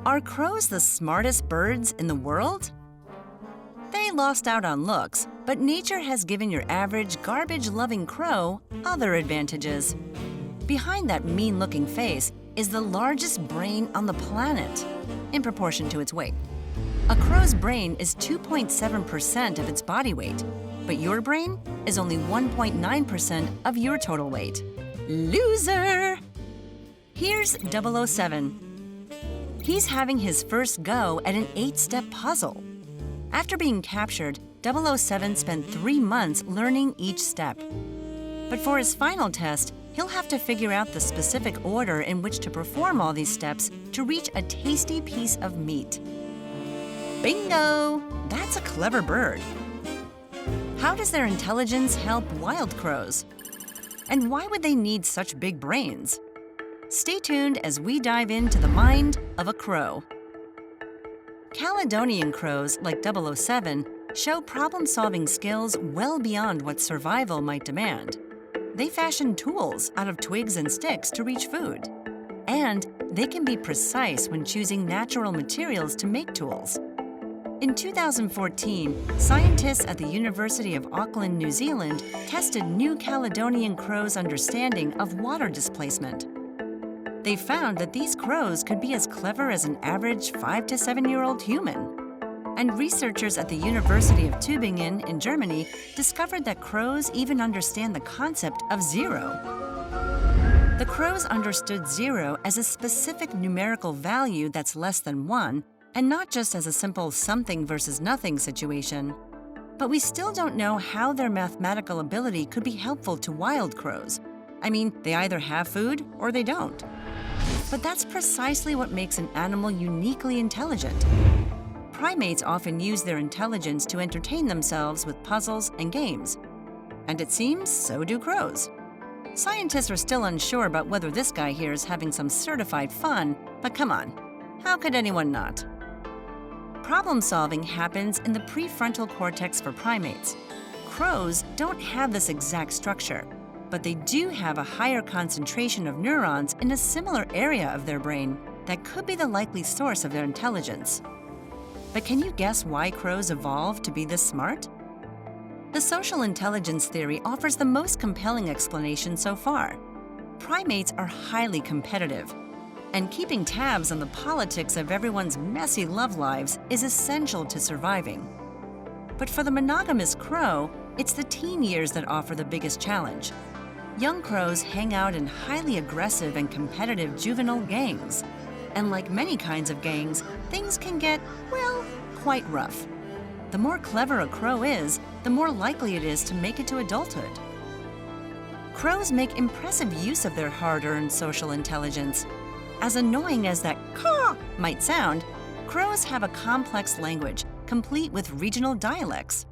Are crows the smartest birds in the world? They lost out on looks, but nature has given your average garbage-loving crow other advantages. Behind that mean-looking face is the largest brain on the planet, in proportion to its weight. A crow's brain is 2.7% of its body weight, but your brain is only 1.9% of your total weight. Loser! Here's 007. He's having his first go at an 8-step puzzle. After being captured, 007 spent 3 months learning each step. But for his final test, he'll have to figure out the specific order in which to perform all these steps to reach a tasty piece of meat. Bingo! That's a clever bird. How does their intelligence help wild crows? And why would they need such big brains? Stay tuned as we dive into the mind of a crow. Caledonian crows, like 007, show problem-solving skills well beyond what survival might demand. They fashion tools out of twigs and sticks to reach food. And they can be precise when choosing natural materials to make tools. In 2014, scientists at the University of Auckland, New Zealand, tested new Caledonian crows' understanding of water displacement. They found that these crows could be as clever as an average 5 to 7-year-old human. And researchers at the University of Tübingen in Germany discovered that crows even understand the concept of zero. The crows understood zero as a specific numerical value that's less than 1, and not just as a simple something versus nothing situation. But we still don't know how their mathematical ability could be helpful to wild crows. I mean, they either have food or they don't. But that's precisely what makes an animal uniquely intelligent. Primates often use their intelligence to entertain themselves with puzzles and games. And it seems so do crows. Scientists are still unsure about whether this guy here is having some certified fun, but come on, how could anyone not? Problem-solving happens in the prefrontal cortex for primates. Crows don't have this exact structure, but they do have a higher concentration of neurons in a similar area of their brain that could be the likely source of their intelligence. But can you guess why crows evolved to be this smart? The social intelligence theory offers the most compelling explanation so far. Primates are highly competitive, and keeping tabs on the politics of everyone's messy love lives is essential to surviving. But for the monogamous crow, it's the teen years that offer the biggest challenge. Young crows hang out in highly aggressive and competitive juvenile gangs. And like many kinds of gangs, things can get, well, quite rough. The more clever a crow is, the more likely it is to make it to adulthood. Crows make impressive use of their hard-earned social intelligence. As annoying as that caw might sound, crows have a complex language, complete with regional dialects.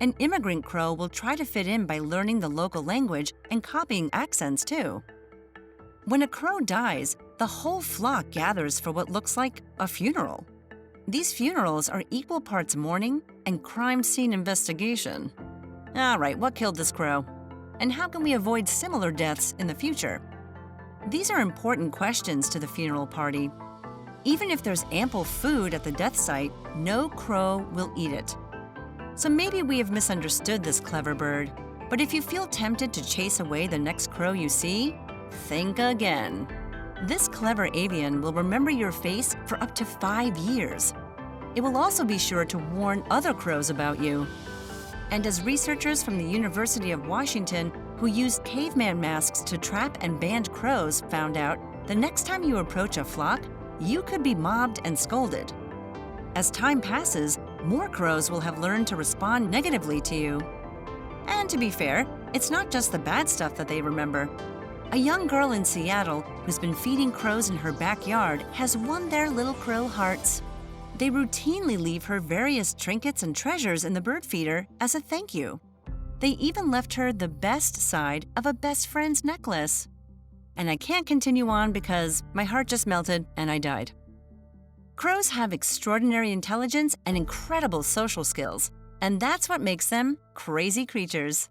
An immigrant crow will try to fit in by learning the local language and copying accents too. When a crow dies, the whole flock gathers for what looks like a funeral. These funerals are equal parts mourning and crime scene investigation. All right, what killed this crow? And how can we avoid similar deaths in the future? These are important questions to the funeral party. Even if there's ample food at the death site, no crow will eat it. So maybe we have misunderstood this clever bird, but if you feel tempted to chase away the next crow you see, think again. This clever avian will remember your face for up to 5 years. It will also be sure to warn other crows about you. And as researchers from the University of Washington who used caveman masks to trap and band crows found out, the next time you approach a flock, you could be mobbed and scolded. As time passes, more crows will have learned to respond negatively to you. And to be fair, it's not just the bad stuff that they remember. A young girl in Seattle who's been feeding crows in her backyard has won their little crow hearts. They routinely leave her various trinkets and treasures in the bird feeder as a thank you. They even left her the best side of a best friend's necklace. And I can't continue on because my heart just melted and I died. Crows have extraordinary intelligence and incredible social skills, and that's what makes them crazy creatures.